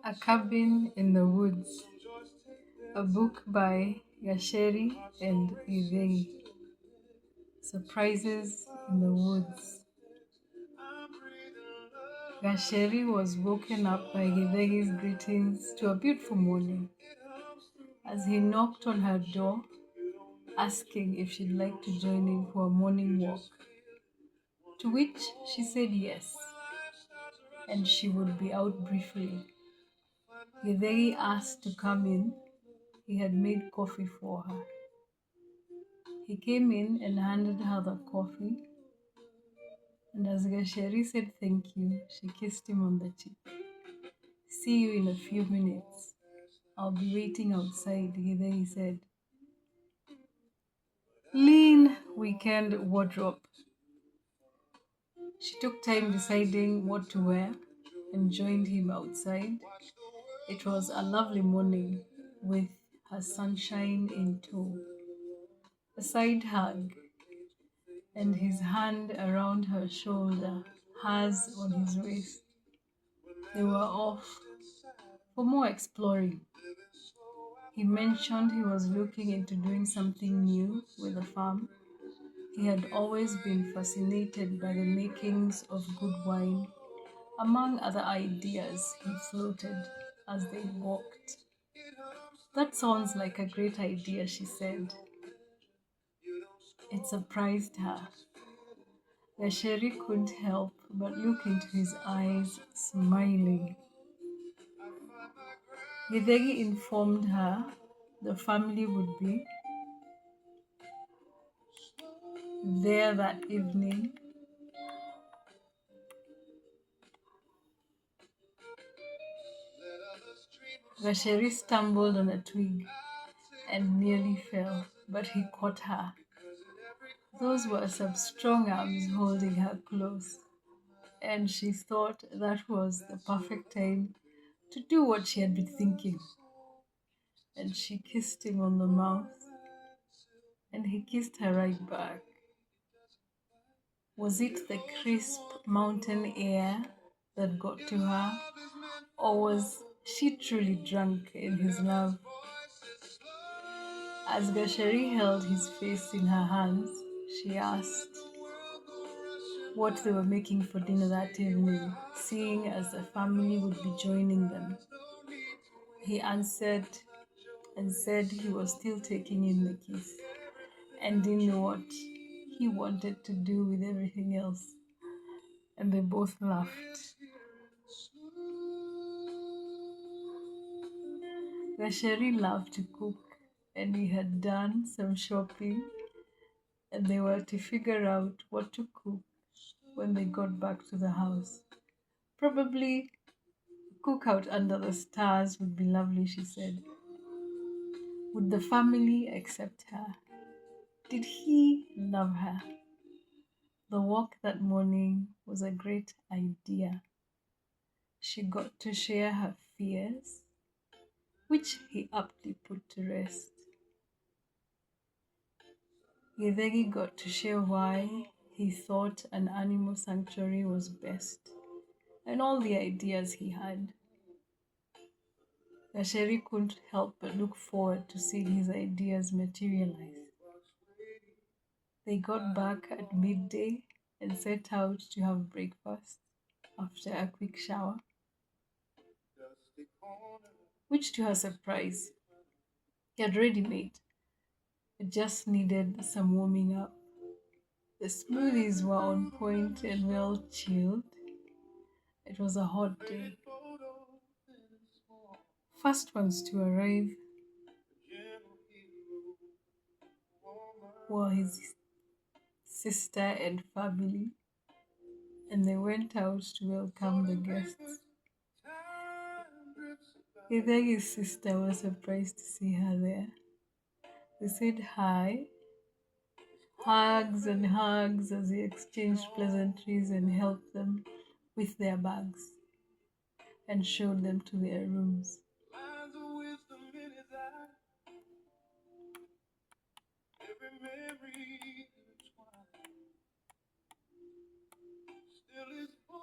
A Cabin in the Woods, a book by Gasheri and Ivei. Surprises in the Woods. Gasheri was woken up by Givegi's greetings to a beautiful morning. As he knocked on her door, asking if she'd like to join him for a morning walk, to which she said yes, and she would be out briefly. Githegi asked to come in. He had made coffee for her. He came in and handed her the coffee, and as Gasheri said thank you, she kissed him on the cheek. See you in a few minutes. I'll be waiting outside, Githegi said. Lean weekend wardrobe. She took time deciding what to wear and joined him outside. It was a lovely morning with her sunshine in tow. A side hug and his hand around her shoulder, hers on his waist. They were off for more exploring. He mentioned he was looking into doing something new with the farm. He had always been fascinated by the makings of good wine, among other ideas he floated as they walked. That sounds like a great idea, she said. It surprised her. Gasheri couldn't help but look into his eyes, smiling. Githegi informed her the family would be there that evening. Gasheri stumbled on a twig and nearly fell, but he caught her. Those were some strong arms holding her close, and she thought that was the perfect time to do what she had been thinking. And she kissed him on the mouth, and he kissed her right back. Was it the crisp mountain air that got to her, or was she truly drunk in his love? As Gasheri held his face in her hands, she asked what they were making for dinner that evening, seeing as the family would be joining them. He answered and said he was still taking in the kiss and didn't know what he wanted to do with everything else. And they both laughed. Gasheri loved to cook, and he had done some shopping, and they were to figure out what to cook when they got back to the house. Probably cook out under the stars would be lovely, she said. Would the family accept her? Did he love her? The walk that morning was a great idea. She got to share her fears, which he aptly put to rest. Githegi got to share why he thought an animal sanctuary was best and all the ideas he had. Gasheri couldn't help but look forward to seeing his ideas materialize. They got back at midday and set out to have breakfast after a quick shower, which to her surprise, he had already made. It just needed some warming up. The smoothies were on point and well chilled. It was a hot day. First ones to arrive were his sister and family, and they went out to welcome the guests. Githegi's sister was surprised to see her there. They said hi, hugs as he exchanged pleasantries and helped them with their bags and showed them to their rooms.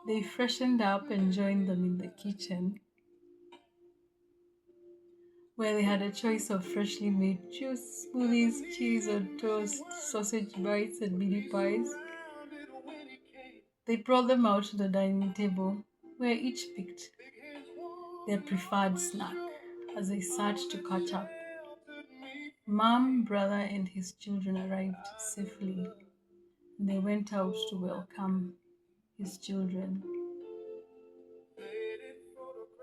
They freshened up and joined them in the kitchen, where they had a choice of freshly made juice, smoothies, cheese on toast, sausage bites, and mini pies. They brought them out to the dining table, where each picked their preferred snack as they sat to catch up. Mom, brother, and his children arrived safely. They went out to welcome his children.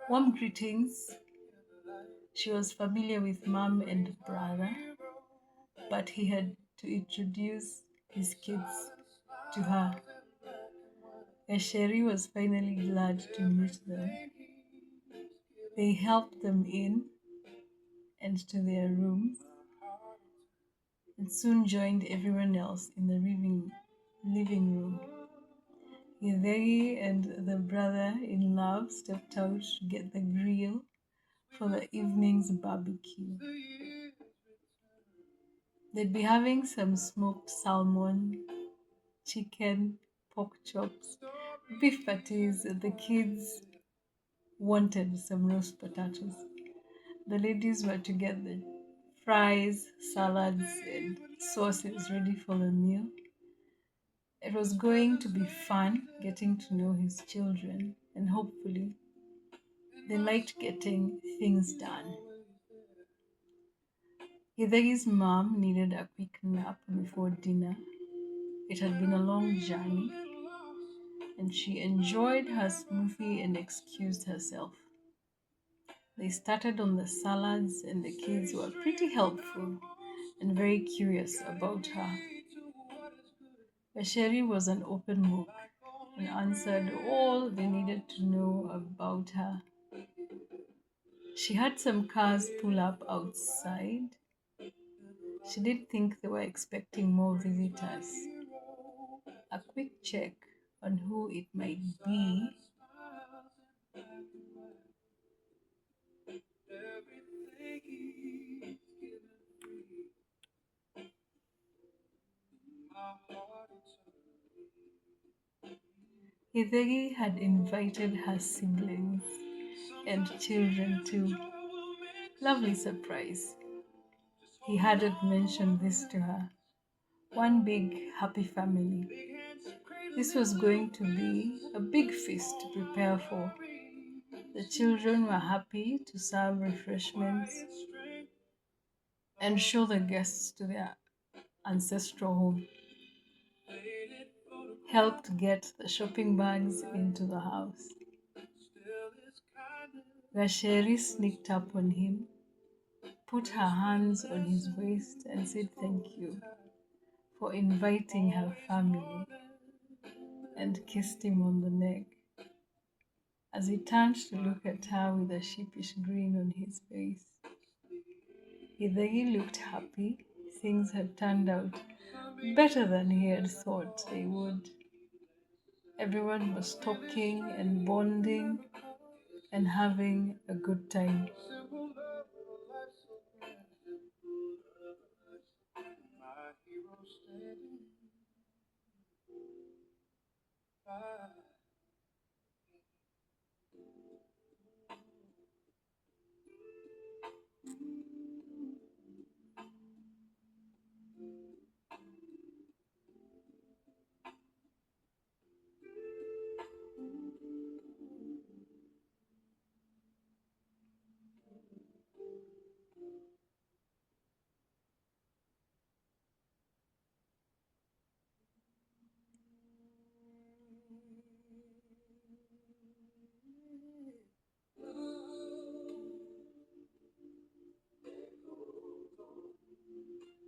Warm greetings. She was familiar with mom and brother, but he had to introduce his kids to her. Sherry was finally glad to meet them. They helped them in and to their rooms and soon joined everyone else in the living room. They and the brother-in-law stepped out to get the grill for the evening's barbecue. They'd be having some smoked salmon, chicken, pork chops, beef patties. The kids wanted some roast potatoes. The ladies were to get the fries, salads, and sauces ready for the meal. It was going to be fun getting to know his children, and hopefully, they liked getting things done. Hidegi's mom needed a quick nap before dinner. It had been a long journey, and she enjoyed her smoothie and excused herself. They started on the salads, and the kids were pretty helpful and very curious about her. Bashiri was an open book and answered all they needed to know about her. She had some cars pull up outside. She did think they were expecting more visitors. A quick check on who it might be. Hidegi had invited her siblings and children too. Lovely surprise. He hadn't mentioned this to her. One big happy family. This was going to be a big feast to prepare for. The children were happy to serve refreshments and show the guests to their ancestral home. Helped get the shopping bags into the house. Gasheri sneaked up on him, put her hands on his waist, and said thank you for inviting her family, and kissed him on the neck. As he turned to look at her with a sheepish grin on his face, Hidegi looked happy. Things had turned out better than he had thought they would. Everyone was talking and bonding and having a good time.